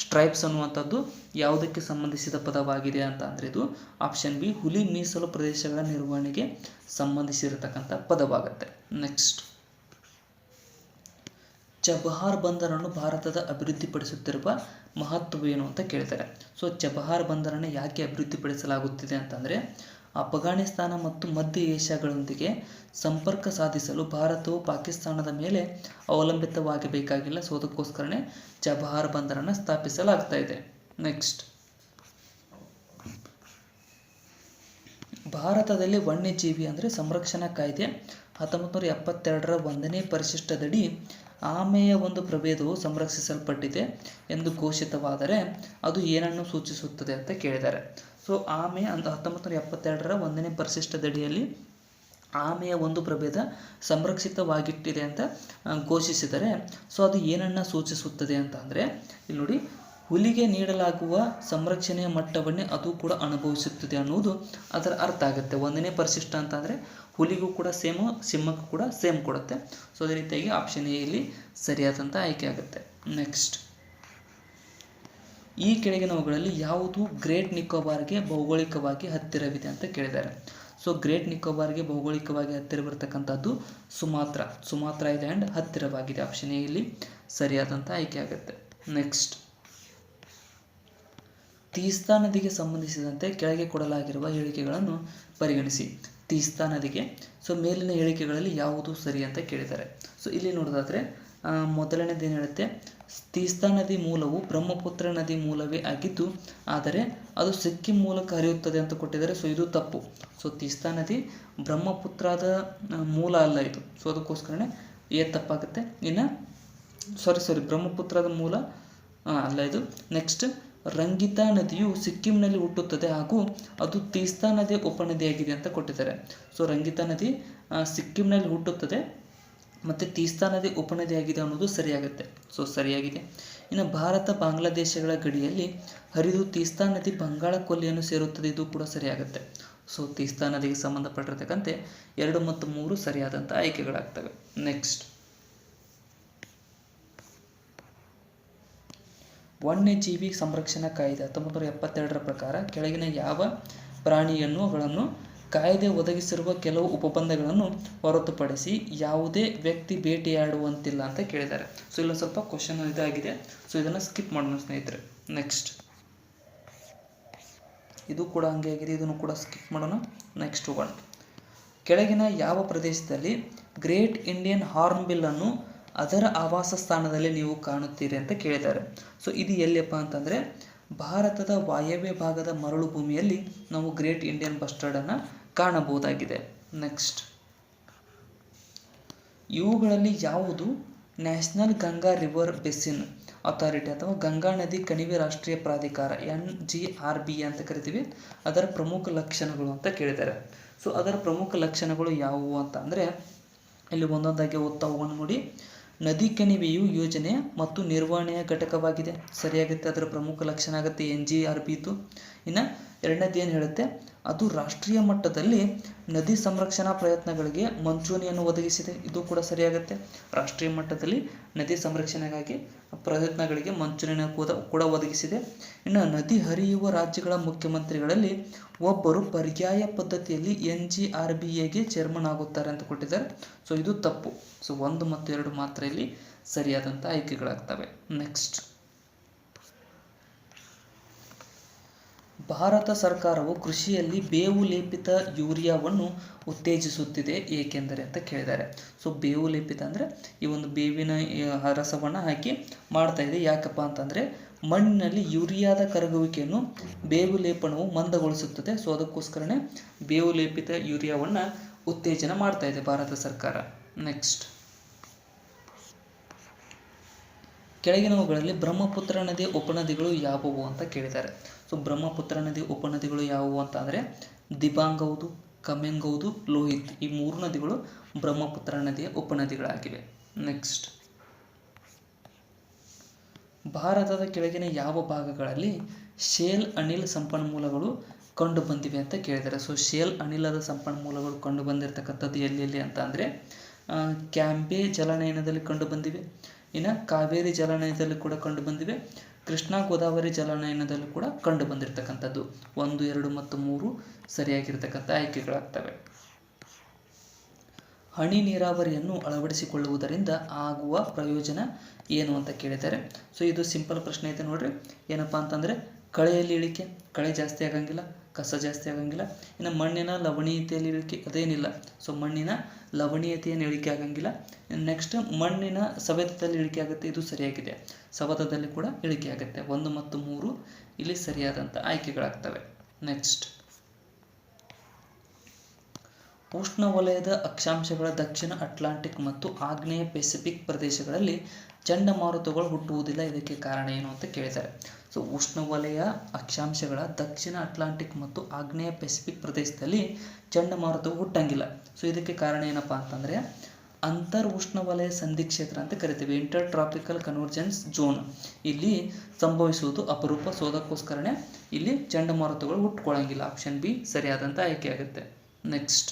ಸ್ಟ್ರೈಪ್ಸ್ ಅನ್ನುವಂಥದ್ದು ಯಾವುದಕ್ಕೆ ಸಂಬಂಧಿಸಿದ ಪದವಾಗಿದೆ ಅಂತ ಅಂದರೆ ಇದು ಆಪ್ಷನ್ ಬಿ, ಹುಲಿ ಮೀಸಲು ಪ್ರದೇಶಗಳ ನಿರ್ವಹಣೆಗೆ ಸಂಬಂಧಿಸಿರತಕ್ಕಂಥ ಪದವಾಗುತ್ತೆ. ನೆಕ್ಸ್ಟ್, ಚಬಹಾರ್ ಬಂದರನ್ನು ಭಾರತದ ಅಭಿವೃದ್ಧಿಪಡಿಸುತ್ತಿರುವ ಮಹತ್ವವೇನು ಅಂತ ಕೇಳ್ತಾರೆ. ಸೊ ಚಬಹಾರ್ ಬಂದರನ್ನು ಯಾಕೆ ಅಭಿವೃದ್ಧಿಪಡಿಸಲಾಗುತ್ತಿದೆ ಅಂತಂದರೆ ಅಫ್ಘಾನಿಸ್ತಾನ ಮತ್ತು ಮಧ್ಯ ಏಷ್ಯಾಗಳೊಂದಿಗೆ ಸಂಪರ್ಕ ಸಾಧಿಸಲು ಭಾರತವು ಪಾಕಿಸ್ತಾನದ ಮೇಲೆ ಅವಲಂಬಿತವಾಗಬೇಕಾಗಿಲ್ಲ. ಸೊ ಅದಕ್ಕೋಸ್ಕರನೇ ಚಬಹಾರ್ ಬಂದರನ್ನು ಸ್ಥಾಪಿಸಲಾಗ್ತಾ ಇದೆ. ನೆಕ್ಸ್ಟ್, ಭಾರತದಲ್ಲಿ ವನ್ಯಜೀವಿ ಅಂದರೆ ಸಂರಕ್ಷಣಾ ಕಾಯ್ದೆ 1972ರ 1ನೇ ಪರಿಶಿಷ್ಟದಡಿ ಆಮೆಯ ಒಂದು ಪ್ರಭೇದವು ಸಂರಕ್ಷಿಸಲ್ಪಟ್ಟಿದೆ ಎಂದು ಘೋಷಿತವಾದರೆ ಅದು ಏನನ್ನು ಸೂಚಿಸುತ್ತದೆ ಅಂತ ಕೇಳಿದ್ದಾರೆ. ಸೊ ಆಮೆ 1972ರ 1ನೇ ಪರಿಶಿಷ್ಟದಡಿಯಲ್ಲಿ ಆಮೆಯ ಒಂದು ಪ್ರಭೇದ ಸಂರಕ್ಷಿತವಾಗಿಟ್ಟಿದೆ ಅಂತ ಘೋಷಿಸಿದರೆ ಸೊ ಅದು ಏನನ್ನು ಸೂಚಿಸುತ್ತದೆ ಅಂತ ಅಂದರೆ ಇಲ್ಲಿ ನೋಡಿ, ಹುಲಿಗೆ ನೀಡಲಾಗುವ ಸಂರಕ್ಷಣೆಯ ಮಟ್ಟವನ್ನೇ ಅದು ಕೂಡ ಅನುಭವಿಸುತ್ತದೆ ಅನ್ನುವುದು ಅದರ ಅರ್ಥ ಆಗುತ್ತೆ. 1ನೇ ಪರಿಶಿಷ್ಟ ಅಂತ ಅಂದರೆ ಹುಲಿಗೂ ಕೂಡ ಸೇಮು, ಸಿಂಹಕ್ಕೂ ಕೂಡ ಸೇಮ್ ಕೊಡುತ್ತೆ. ಸೊ ಅದೇ ರೀತಿಯಾಗಿ ಆಪ್ಷನ್ ಎ ಇಲ್ಲಿ ಸರಿಯಾದಂಥ ಆಯ್ಕೆ ಆಗುತ್ತೆ. ನೆಕ್ಸ್ಟ್, ಈ ಕೆಳಗಿನವುಗಳಲ್ಲಿ ಯಾವುದು ಗ್ರೇಟ್ ನಿಕೋಬಾರ್ಗೆ ಭೌಗೋಳಿಕವಾಗಿ ಹತ್ತಿರವಿದೆ ಅಂತ ಕೇಳಿದ್ದಾರೆ. ಸೊ ಗ್ರೇಟ್ ನಿಕೋಬಾರ್ಗೆ ಭೌಗೋಳಿಕವಾಗಿ ಹತ್ತಿರವಿರತಕ್ಕಂಥದ್ದು ಸುಮಾತ್ರ ಐಲ್ಯಾಂಡ್ ಹತ್ತಿರವಾಗಿದೆ. ಆಪ್ಷನ್ ಎ ಇಲ್ಲಿ ಸರಿಯಾದಂಥ ಆಯ್ಕೆ ಆಗುತ್ತೆ. ನೆಕ್ಸ್ಟ್, ತೀಸ್ತಾ ನದಿಗೆ ಸಂಬಂಧಿಸಿದಂತೆ ಕೆಳಗೆ ಕೊಡಲಾಗಿರುವ ಹೇಳಿಕೆಗಳನ್ನು ಪರಿಗಣಿಸಿ. ತೀಸ್ತಾ ನದಿಗೆ ಸೊ ಮೇಲಿನ ಹೇಳಿಕೆಗಳಲ್ಲಿ ಯಾವುದು ಸರಿ ಅಂತ ಕೇಳಿದ್ದಾರೆ. ಸೊ ಇಲ್ಲಿ ನೋಡೋದಾದರೆ ಮೊದಲನೇದು ಏನು ಹೇಳುತ್ತೆ, ತೀಸ್ತಾ ನದಿ ಮೂಲವು ಬ್ರಹ್ಮಪುತ್ರ ನದಿ ಮೂಲವೇ ಆಗಿದ್ದು ಆದರೆ ಅದು ಸಿಕ್ಕಿಂ ಮೂಲಕ ಹರಿಯುತ್ತದೆ ಅಂತ ಕೊಟ್ಟಿದ್ದಾರೆ. ಸೊ ಇದು ತಪ್ಪು. ಸೊ ತೀಸ್ತಾ ನದಿ ಬ್ರಹ್ಮಪುತ್ರದ ಮೂಲ ಅಲ್ಲ ಇದು. ಸೊ ಅದಕ್ಕೋಸ್ಕರನೇ ತಪ್ಪಾಗುತ್ತೆ. ಇನ್ನು ಬ್ರಹ್ಮಪುತ್ರದ ಮೂಲ ಅಲ್ಲ ಇದು. ನೆಕ್ಸ್ಟ್, ರಂಗಿತಾ ನದಿಯು ಸಿಕ್ಕಿಂನಲ್ಲಿ ಹುಟ್ಟುತ್ತದೆ ಹಾಗೂ ಅದು ತೀಸ್ತಾ ನದಿಯ ಉಪನದಿಯಾಗಿದೆ ಅಂತ ಕೊಟ್ಟಿದ್ದಾರೆ. ಸೊ ರಂಗಿತಾ ನದಿ ಸಿಕ್ಕಿಂನಲ್ಲಿ ಹುಟ್ಟುತ್ತದೆ ಮತ್ತು ತೀಸ್ತಾ ನದಿ ಉಪನದಿಯಾಗಿದೆ ಅನ್ನೋದು ಸರಿಯಾಗುತ್ತೆ. ಸೊ ಸರಿಯಾಗಿದೆ. ಇನ್ನು ಭಾರತ ಬಾಂಗ್ಲಾದೇಶಗಳ ಗಡಿಯಲ್ಲಿ ಹರಿದು ತೀಸ್ತಾ ನದಿ ಬಂಗಾಳ ಕೊಲ್ಲಿಯನ್ನು ಸೇರುತ್ತದೆ, ಇದು ಕೂಡ ಸರಿಯಾಗುತ್ತೆ. ಸೊ ತೀಸ್ತಾ ನದಿಗೆ ಸಂಬಂಧಪಟ್ಟಿರ್ತಕ್ಕಂತೆ 2 ಮತ್ತು 3 ಸರಿಯಾದಂಥ ಆಯ್ಕೆಗಳಾಗ್ತವೆ. ನೆಕ್ಸ್ಟ್, ವನ್ಯಜೀವಿ ಸಂರಕ್ಷಣಾ ಕಾಯ್ದೆ 1972ರ ಪ್ರಕಾರ ಕೆಳಗಿನ ಯಾವ ಪ್ರಾಣಿಯನ್ನು ಕಾಯ್ದೆ ಒದಗಿಸಿರುವ ಕೆಲವು ಉಪಬಂಧಗಳನ್ನು ಹೊರತುಪಡಿಸಿ ಯಾವುದೇ ವ್ಯಕ್ತಿ ಬೇಟೆಯಾಡುವಂತಿಲ್ಲ ಅಂತ ಕೇಳಿದ್ದಾರೆ. ಸೊ ಇಲ್ಲೊಂದು ಸ್ವಲ್ಪ ಕ್ವಶನ್ ಇದಾಗಿದೆ. ಸೊ ಇದನ್ನು ಸ್ಕಿಪ್ ಮಾಡೋಣ ಸ್ನೇಹಿತರೆ. ನೆಕ್ಸ್ಟ್, ಇದು ಕೂಡ ಹಂಗೆ ಆಗಿದೆ, ಇದನ್ನು ಕೂಡ ಸ್ಕಿಪ್ ಮಾಡೋಣ. ನೆಕ್ಸ್ಟ್ ಹೋಗೋಣ. ಕೆಳಗಿನ ಯಾವ ಪ್ರದೇಶದಲ್ಲಿ ಗ್ರೇಟ್ ಇಂಡಿಯನ್ ಹಾರ್ನ್ಬಿಲ್ ಅನ್ನು ಅದರ ಆವಾಸ ಸ್ಥಾನದಲ್ಲಿ ನೀವು ಕಾಣುತ್ತೀರಿ ಅಂತ ಕೇಳಿದ್ದಾರೆ. ಸೊ ಇದು ಎಲ್ಲಿಯಪ್ಪ ಅಂತಂದರೆ ಭಾರತದ ವಾಯವ್ಯ ಭಾಗದ ಮರಳು ಭೂಮಿಯಲ್ಲಿ ನಾವು ಗ್ರೇಟ್ ಇಂಡಿಯನ್ ಬಸ್ಟರ್ಡನ್ನು ಕಾಣಬಹುದಾಗಿದೆ. ನೆಕ್ಸ್ಟ್, ಇವುಗಳಲ್ಲಿ ಯಾವುದು national Ganga river basin authority ಅಥವಾ ಗಂಗಾ ನದಿ ಕಣಿವೆ ರಾಷ್ಟ್ರೀಯ ಪ್ರಾಧಿಕಾರ NGRB ಅಂತ ಕರಿತೀವಿ, ಅದರ ಪ್ರಮುಖ ಲಕ್ಷಣಗಳು ಅಂತ ಕೇಳಿದ್ದಾರೆ. ಸೊ ಅದರ ಪ್ರಮುಖ ಲಕ್ಷಣಗಳು ಯಾವುವು ಅಂತ ಅಂದರೆ ಇಲ್ಲಿ ಒಂದೊಂದಾಗಿ ಓದ್ತಾ ಹೋಗೋಣ ನೋಡಿ. ನದಿ ಕಣಿವೆಯು ಯೋಜನೆ ಮತ್ತು ನಿರ್ವಹಣೆಯ ಘಟಕವಾಗಿದೆ, ಸರಿಯಾಗುತ್ತೆ. ಅದರ ಪ್ರಮುಖ ಲಕ್ಷಣ ಆಗುತ್ತೆ NGRB ಇತ್ತು. ಇನ್ನು ಎರಡನೇದು ಏನು ಹೇಳುತ್ತೆ, ಅದು ರಾಷ್ಟ್ರೀಯ ಮಟ್ಟದಲ್ಲಿ ನದಿ ಸಂರಕ್ಷಣಾ ಪ್ರಯತ್ನಗಳಿಗೆ ಮಂಚೂಣಿಯನ್ನು ಒದಗಿಸಿದೆ. ಇದು ಕೂಡ ಸರಿಯಾಗುತ್ತೆ. ರಾಷ್ಟ್ರೀಯ ಮಟ್ಟದಲ್ಲಿ ನದಿ ಸಂರಕ್ಷಣೆಗಾಗಿ ಪ್ರಯತ್ನಗಳಿಗೆ ಮಂಚೂಣಿಯನ್ನು ಕೂಡ ಒದಗಿಸಿದೆ. ಇನ್ನು ನದಿ ಹರಿಯುವ ರಾಜ್ಯಗಳ ಮುಖ್ಯಮಂತ್ರಿಗಳಲ್ಲಿ ಒಬ್ಬರು ಪರ್ಯಾಯ ಪದ್ಧತಿಯಲ್ಲಿ NGRBAಗೆ ಚೇರ್ಮನ್ ಆಗುತ್ತಾರೆ ಅಂತ ಕೊಟ್ಟಿದ್ದಾರೆ. ಸೊ ಇದು ತಪ್ಪು. ಸೊ 1 ಮತ್ತು 2 ಮಾತ್ರ ಇಲ್ಲಿ ಸರಿಯಾದಂಥ ಆಯ್ಕೆಗಳಾಗ್ತವೆ. ನೆಕ್ಸ್ಟ್, ಭಾರತ ಸರ್ಕಾರವು ಕೃಷಿಯಲ್ಲಿ ಬೇವು ಲೇಪಿತ ಯೂರಿಯಾವನ್ನು ಉತ್ತೇಜಿಸುತ್ತಿದೆ ಏಕೆಂದರೆ ಅಂತ ಕೇಳಿದ್ದಾರೆ. ಸೊ ಬೇವು ಲೇಪಿತ ಅಂದರೆ ಈ ಒಂದು ಬೇವಿನ ರಸವನ್ನು ಹಾಕಿ ಮಾಡ್ತಾ ಇದೆ. ಯಾಕಪ್ಪ ಅಂತಂದರೆ ಮಣ್ಣಿನಲ್ಲಿ ಯೂರಿಯಾದ ಕರಗುವಿಕೆಯನ್ನು ಬೇವು ಲೇಪನವು ಮಂದಗೊಳಿಸುತ್ತದೆ. ಸೊ ಅದಕ್ಕೋಸ್ಕರನೇ ಬೇವು ಲೇಪಿತ ಯೂರಿಯಾವನ್ನು ಉತ್ತೇಜನ ಮಾಡ್ತಾ ಇದೆ ಭಾರತ ಸರ್ಕಾರ. ನೆಕ್ಸ್ಟ್, ಕೆಳಗಿನವುಗಳಲ್ಲಿ ಬ್ರಹ್ಮಪುತ್ರ ನದಿಯ ಉಪನದಿಗಳು ಯಾವುವು ಅಂತ ಕೇಳಿದ್ದಾರೆ. ಸೊ ಬ್ರಹ್ಮಪುತ್ರ ನದಿಯ ಉಪನದಿಗಳು ಯಾವುವು ಅಂತ ಅಂದರೆ ದಿಬಾಂಗ್ ಹೌದು, ಕಮೆಂಗ್ ಹೌದು, ಲೋಹಿತ್. ಈ 3 ನದಿಗಳು ಬ್ರಹ್ಮಪುತ್ರ ನದಿಯ ಉಪನದಿಗಳಾಗಿವೆ. ನೆಕ್ಸ್ಟ್, ಭಾರತದ ಕೆಳಗಿನ ಯಾವ ಭಾಗಗಳಲ್ಲಿ ಶೇಲ್ ಅನಿಲ್ ಸಂಪನ್ಮೂಲಗಳು ಕಂಡು ಬಂದಿವೆ ಅಂತ ಕೇಳಿದ್ದಾರೆ. ಸೊ ಶೇಲ್ ಅನಿಲದ ಸಂಪನ್ಮೂಲಗಳು ಕಂಡು ಬಂದಿರತಕ್ಕಂಥದ್ದು ಎಲ್ಲಿ ಅಂತ ಅಂದರೆ ಕ್ಯಾಂಬೆ ಜಲಾನಯನದಲ್ಲಿ ಕಂಡು ಬಂದಿವೆ. ಇನ್ನು ಕಾವೇರಿ ಜಲಾನಯನದಲ್ಲಿ ಕೂಡ ಕಂಡು ಬಂದಿವೆ. ಕೃಷ್ಣಾ ಗೋದಾವರಿ ಜಲಾನಯನದಲ್ಲಿ ಕೂಡ ಕಂಡು ಬಂದಿರತಕ್ಕಂಥದ್ದು. 1, 2 ಮತ್ತು 3 ಸರಿಯಾಗಿರ್ತಕ್ಕಂಥ ಆಯ್ಕೆಗಳಾಗ್ತವೆ. ಹನಿ ನೀರಾವರಿಯನ್ನು ಅಳವಡಿಸಿಕೊಳ್ಳುವುದರಿಂದ ಆಗುವ ಪ್ರಯೋಜನ ಏನು ಅಂತ ಕೇಳಿದ್ದಾರೆ. ಸೊ ಇದು ಸಿಂಪಲ್ ಪ್ರಶ್ನೆ ಐತೆ ನೋಡ್ರಿ. ಏನಪ್ಪ ಅಂತಂದರೆ ಕಳೆಯಲ್ಲಿ ಇಳಿಕೆ, ಕಳೆ ಜಾಸ್ತಿ ಆಗಂಗಿಲ್ಲ, ಕಸ ಜಾಸ್ತಿ ಆಗಂಗಿಲ್ಲ. ಇನ್ನು ಮಣ್ಣಿನ ಲವಣೀಯತೆಯಲ್ಲಿ ಇಳಿಕೆ ಅದೇನಿಲ್ಲ. ಸೊ ಮಣ್ಣಿನ ಲವಣೀಯತೆಯನ್ನು ಇಳಿಕೆ ಆಗಂಗಿಲ್ಲ. ನೆಕ್ಸ್ಟ್, ಮಣ್ಣಿನ ಸವೆತದಲ್ಲಿ ಇಳಿಕೆ ಆಗುತ್ತೆ. ಇದು ಸರಿಯಾಗಿದೆ. ಸವೆತದಲ್ಲಿ ಕೂಡ ಇಳಿಕೆ ಆಗುತ್ತೆ. 1 ಮತ್ತು 3 ಇಲ್ಲಿ ಸರಿಯಾದಂಥ ಆಯ್ಕೆಗಳಾಗ್ತವೆ. ನೆಕ್ಸ್ಟ್, ಉಷ್ಣವಲಯದ ಅಕ್ಷಾಂಶಗಳ ದಕ್ಷಿಣ ಅಟ್ಲಾಂಟಿಕ್ ಮತ್ತು ಆಗ್ನೇಯ ಪೆಸಿಫಿಕ್ ಪ್ರದೇಶಗಳಲ್ಲಿ ಚಂಡಮಾರುತಗಳು ಹುಟ್ಟುವುದಿಲ್ಲ. ಇದಕ್ಕೆ ಕಾರಣ ಏನು ಅಂತ ಕೇಳಿದ್ದಾರೆ. ಸೊ ಉಷ್ಣವಲಯ ಅಕ್ಷಾಂಶಗಳ ದಕ್ಷಿಣ ಅಟ್ಲಾಂಟಿಕ್ ಮತ್ತು ಆಗ್ನೇಯ ಪೆಸಿಫಿಕ್ ಪ್ರದೇಶದಲ್ಲಿ ಚಂಡಮಾರುತವು ಹುಟ್ಟಂಗಿಲ್ಲ. ಸೊ ಇದಕ್ಕೆ ಕಾರಣ ಏನಪ್ಪ ಅಂತಂದರೆ ಅಂತರ್ ಉಷ್ಣವಲಯ ಸಂಧಿ ಕ್ಷೇತ್ರ ಅಂತ ಕರಿತೀವಿ. ಇಂಟರ್ ಟ್ರಾಪಿಕಲ್ ಕನ್ವರ್ಜೆನ್ಸ್ ಝೋನ್ ಇಲ್ಲಿ ಸಂಭವಿಸುವುದು ಅಪರೂಪ. ಸೊ ಅದಕ್ಕೋಸ್ಕರನೇ ಇಲ್ಲಿ ಚಂಡಮಾರುತಗಳು ಹುಟ್ಟುಕೊಳ್ಳಂಗಿಲ್ಲ. ಆಪ್ಷನ್ ಬಿ ಸರಿಯಾದಂಥ ಆಯ್ಕೆ ಆಗುತ್ತೆ. ನೆಕ್ಸ್ಟ್,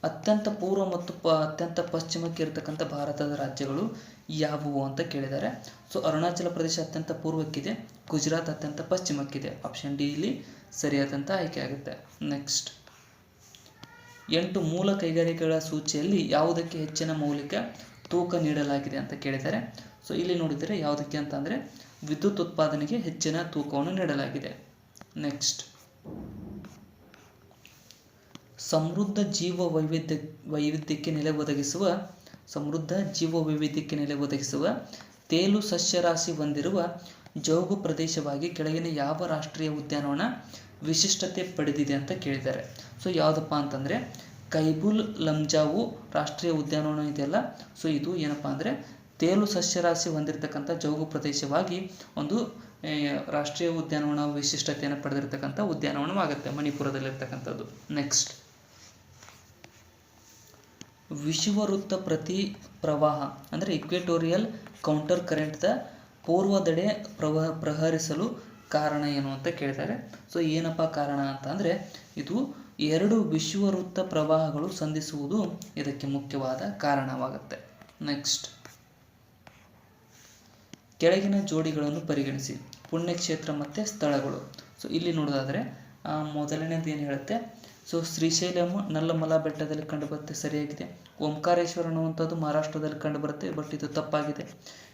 ಅತ್ಯಂತ ಪೂರ್ವ ಮತ್ತು ಅತ್ಯಂತ ಪಶ್ಚಿಮಕ್ಕೆ ಇರತಕ್ಕಂಥ ಭಾರತದ ರಾಜ್ಯಗಳು ಯಾವುವು ಅಂತ ಕೇಳಿದ್ದಾರೆ. ಸೊ ಅರುಣಾಚಲ ಪ್ರದೇಶ ಅತ್ಯಂತ ಪೂರ್ವಕ್ಕಿದೆ, ಗುಜರಾತ್ ಅತ್ಯಂತ ಪಶ್ಚಿಮಕ್ಕಿದೆ. ಆಪ್ಷನ್ ಡಿ ಇಲ್ಲಿ ಸರಿಯಾದಂಥ ಆಯ್ಕೆ ಆಗುತ್ತೆ. ನೆಕ್ಸ್ಟ್, 8 ಮೂಲ ಕೈಗಾರಿಕೆಗಳ ಸೂಚಿಯಲ್ಲಿ ಯಾವುದಕ್ಕೆ ಹೆಚ್ಚಿನ ಮೌಲಿಕ ತೂಕ ನೀಡಲಾಗಿದೆ ಅಂತ ಕೇಳಿದ್ದಾರೆ. ಸೊ ಇಲ್ಲಿ ನೋಡಿದರೆ ಯಾವುದಕ್ಕೆ ಅಂತಂದರೆ ವಿದ್ಯುತ್ ಉತ್ಪಾದನೆಗೆ ಹೆಚ್ಚಿನ ತೂಕವನ್ನು ನೀಡಲಾಗಿದೆ. ನೆಕ್ಸ್ಟ್, ಸಮೃದ್ಧ ಜೀವ ವೈವಿಧ್ಯಕ್ಕೆ ನೆಲೆ ಒದಗಿಸುವ ತೇಲು ಸಸ್ಯರಾಶಿ ಹೊಂದಿರುವ ಜೌಗು ಪ್ರದೇಶವಾಗಿ ಕೆಳಗಿನ ಯಾವ ರಾಷ್ಟ್ರೀಯ ಉದ್ಯಾನವನ ವಿಶಿಷ್ಟತೆ ಪಡೆದಿದೆ ಅಂತ ಕೇಳಿದ್ದಾರೆ. ಸೊ ಯಾವುದಪ್ಪ ಅಂತಂದರೆ ಕೈಬುಲ್ ಲಮ್ಜಾವು ರಾಷ್ಟ್ರೀಯ ಉದ್ಯಾನವನ ಇದೆಯಲ್ಲ. ಸೊ ಇದು ಏನಪ್ಪ ಅಂದರೆ ತೇಲು ಸಸ್ಯರಾಶಿ ಹೊಂದಿರತಕ್ಕಂಥ ಜೌಗು ಪ್ರದೇಶವಾಗಿ ಒಂದು ರಾಷ್ಟ್ರೀಯ ಉದ್ಯಾನವನ ವಿಶಿಷ್ಟತೆಯನ್ನು ಪಡೆದಿರತಕ್ಕಂಥ ಉದ್ಯಾನವನವಾಗುತ್ತೆ, ಮಣಿಪುರದಲ್ಲಿರ್ತಕ್ಕಂಥದ್ದು. ನೆಕ್ಸ್ಟ್, ವಿಷುವವೃತ್ತ ಪ್ರತಿ ಪ್ರವಾಹ ಅಂದರೆ ಇಕ್ವೆಟೋರಿಯಲ್ ಕೌಂಟರ್ ಕರೆಂಟ್ದ ಪೂರ್ವದೆಡೆ ಪ್ರಹರಿಸಲು ಕಾರಣ ಏನು ಅಂತ ಕೇಳಿದ್ದಾರೆ. ಸೊ ಏನಪ್ಪ ಕಾರಣ ಅಂತ ಅಂದರೆ ಇದು 2 ವಿಷುವವೃತ್ತ ಪ್ರವಾಹಗಳು ಸಂಧಿಸುವುದು ಇದಕ್ಕೆ ಮುಖ್ಯವಾದ ಕಾರಣವಾಗುತ್ತೆ. ನೆಕ್ಸ್ಟ್, ಕೆಳಗಿನ ಜೋಡಿಗಳನ್ನು ಪರಿಗಣಿಸಿ. ಪುಣ್ಯಕ್ಷೇತ್ರ ಮತ್ತು ಸ್ಥಳಗಳು. ಸೊ ಇಲ್ಲಿ ನೋಡೋದಾದರೆ ಮೊದಲನೇದು ಏನು ಹೇಳುತ್ತೆ. ಸೊ ಶ್ರೀಶೈಲಂ ನಲ್ಲಮಲ ಬೆಟ್ಟದಲ್ಲಿ ಕಂಡುಬರುತ್ತೆ, ಸರಿಯಾಗಿದೆ. ಓಂಕಾರೇಶ್ವರ ಅನ್ನುವಂಥದ್ದು ಮಹಾರಾಷ್ಟ್ರದಲ್ಲಿ ಕಂಡುಬರುತ್ತೆ, ಬಟ್ ಇದು ತಪ್ಪಾಗಿದೆ.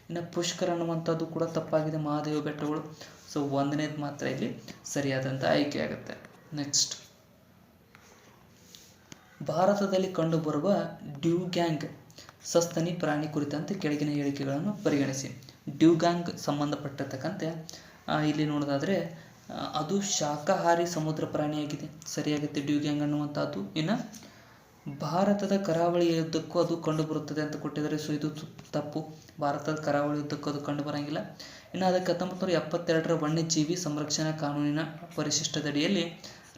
ಇನ್ನು ಪುಷ್ಕರ ಅನ್ನುವಂಥದ್ದು ಕೂಡ ತಪ್ಪಾಗಿದೆ, ಮಹಾದೇವ ಬೆಟ್ಟಗಳು. ಸೊ 1ನೇದು ಮಾತ್ರ ಇಲ್ಲಿ ಸರಿಯಾದಂಥ ಆಯ್ಕೆ ಆಗುತ್ತೆ. ನೆಕ್ಸ್ಟ್, ಭಾರತದಲ್ಲಿ ಕಂಡುಬರುವ ಡ್ಯೂಗ್ಯಾಂಗ್ ಸಸ್ತನಿ ಪ್ರಾಣಿ ಕುರಿತಂತೆ ಕೆಳಗಿನ ಹೇಳಿಕೆಗಳನ್ನು ಪರಿಗಣಿಸಿ. ಡ್ಯೂಗ್ಯಾಂಗ್ ಸಂಬಂಧಪಟ್ಟಿರ್ತಕ್ಕಂತೆ ಇಲ್ಲಿ ನೋಡೋದಾದರೆ ಅದು ಶಾಕಾಹಾರಿ ಸಮುದ್ರ ಪ್ರಾಣಿಯಾಗಿದೆ, ಸರಿಯಾಗುತ್ತೆ ಡ್ಯೂಗ್ಯಾಂಗ್ ಅನ್ನುವಂಥದ್ದು. ಇನ್ನು ಭಾರತದ ಕರಾವಳಿಯುದ್ದಕ್ಕೂ ಅದು ಕಂಡುಬರುತ್ತದೆ ಅಂತ ಕೊಟ್ಟಿದ್ದಾರೆ. ಸೊ ಇದು ತಪ್ಪು. ಭಾರತದ ಕರಾವಳಿಯುದ್ದಕ್ಕೂ ಅದು ಕಂಡುಬರಂಗಿಲ್ಲ. ಇನ್ನು ಅದಕ್ಕೆ 1972ರ ವನ್ಯಜೀವಿ ಸಂರಕ್ಷಣಾ ಕಾನೂನಿನ ಪರಿಶಿಷ್ಟದಡಿಯಲ್ಲಿ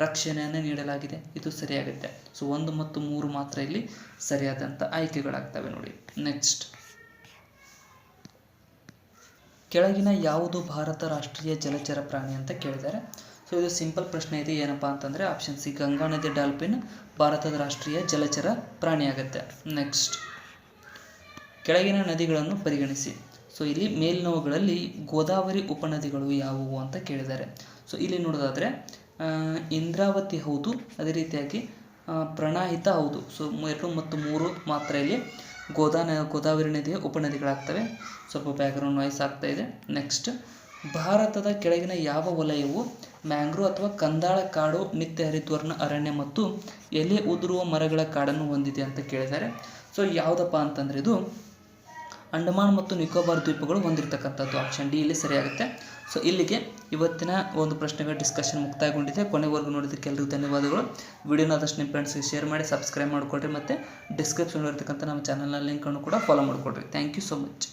ರಕ್ಷಣೆಯನ್ನು ನೀಡಲಾಗಿದೆ, ಇದು ಸರಿಯಾಗುತ್ತೆ. ಸೊ 1 ಮತ್ತು 3 ಮಾತ್ರ ಇಲ್ಲಿ ಸರಿಯಾದಂಥ ಆಯ್ಕೆಗಳಾಗ್ತವೆ ನೋಡಿ. ನೆಕ್ಸ್ಟ್, ಕೆಳಗಿನ ಯಾವುದು ಭಾರತ ರಾಷ್ಟ್ರೀಯ ಜಲಚರ ಪ್ರಾಣಿ ಅಂತ ಕೇಳಿದ್ದಾರೆ. ಸೊ ಇದು ಸಿಂಪಲ್ ಪ್ರಶ್ನೆ ಇದೆ, ಏನಪ್ಪ ಅಂತಂದರೆ ಆಪ್ಷನ್ ಸಿ ಗಂಗಾ ನದಿ ಡಾಲ್ಫಿನ್ ಭಾರತದ ರಾಷ್ಟ್ರೀಯ ಜಲಚರ ಪ್ರಾಣಿಯಾಗುತ್ತೆ. ನೆಕ್ಸ್ಟ್, ಕೆಳಗಿನ ನದಿಗಳನ್ನು ಪರಿಗಣಿಸಿ. ಸೊ ಇಲ್ಲಿ ಮೇಲಿನವುಗಳಲ್ಲಿ ಗೋದಾವರಿ ಉಪನದಿಗಳು ಯಾವುವು ಅಂತ ಕೇಳಿದ್ದಾರೆ. ಸೊ ಇಲ್ಲಿ ನೋಡೋದಾದರೆ ಇಂದ್ರಾವತಿ ಹೌದು, ಅದೇ ರೀತಿಯಾಗಿ ಪ್ರಣಾಹಿತ ಹೌದು. ಸೊ 2 ಮತ್ತು 3 ಮಾತ್ರ ಇಲ್ಲಿ ಗೋದಾವರಿ ನದಿಯ ಉಪನದಿಗಳಾಗ್ತವೆ. ಸ್ವಲ್ಪ ಬ್ಯಾಕ್ಗ್ರೌಂಡ್ ವಾಯ್ಸ್ ಆಗ್ತಾ ಇದೆ. ನೆಕ್ಸ್ಟ್, ಭಾರತದ ಕೆಳಗಿನ ಯಾವ ವಲಯವು ಮ್ಯಾಂಗ್ರೋ ಅಥವಾ ಕಂದಾಳ ಕಾಡು, ನಿತ್ಯ ಹರಿದ್ವರ್ಣ ಅರಣ್ಯ ಮತ್ತು ಎಲೆ ಉದುರುವ ಮರಗಳ ಕಾಡನ್ನು ಹೊಂದಿದೆ ಅಂತ ಕೇಳಿದ್ದಾರೆ. ಸೊ ಯಾವುದಪ್ಪ ಅಂತಂದರೆ ಇದು ಅಂಡಮಾನ್ ಮತ್ತು ನಿಕೋಬಾರ್ ದ್ವೀಪಗಳು ಹೊಂದಿರತಕ್ಕಂಥದ್ದು. ಆಪ್ಷನ್ ಡಿ ಇಲ್ಲಿ ಸರಿಯಾಗುತ್ತೆ. ಸೊ ಇಲ್ಲಿಗೆ ಇವತ್ತಿನ ಒಂದು ಪ್ರಶ್ನೆಗಳ ಡಿಸ್ಕಷನ್ ಮುಕ್ತಾಯಗೊಂಡಿದೆ. ಕೊನೆವರೆಗೂ ನೋಡಿದ್ದಕ್ಕೆ ಎಲ್ಲರಿಗೂ ಧನ್ಯವಾದಗಳು. ವಿಡಿಯೋನ ಆದಷ್ಟು ನಿಮ್ಮ ಫ್ರೆಂಡ್ಸ್ಗೆ ಶೇರ್ ಮಾಡಿ, ಸಬ್ಸ್ಕ್ರೈಬ್ ಮಾಡಿಕೊಡ್ರಿ ಮತ್ತು ಡಿಸ್ಕ್ರಿಪ್ಷನ್ ಇರತಕ್ಕಂಥ ನಮ್ಮ ಚಾನಲ್ನ ಲಿಂಕನ್ನು ಕೂಡ ಫಾಲೋ ಮಾಡಿಕೊಡ್ರಿ. Thank you so much.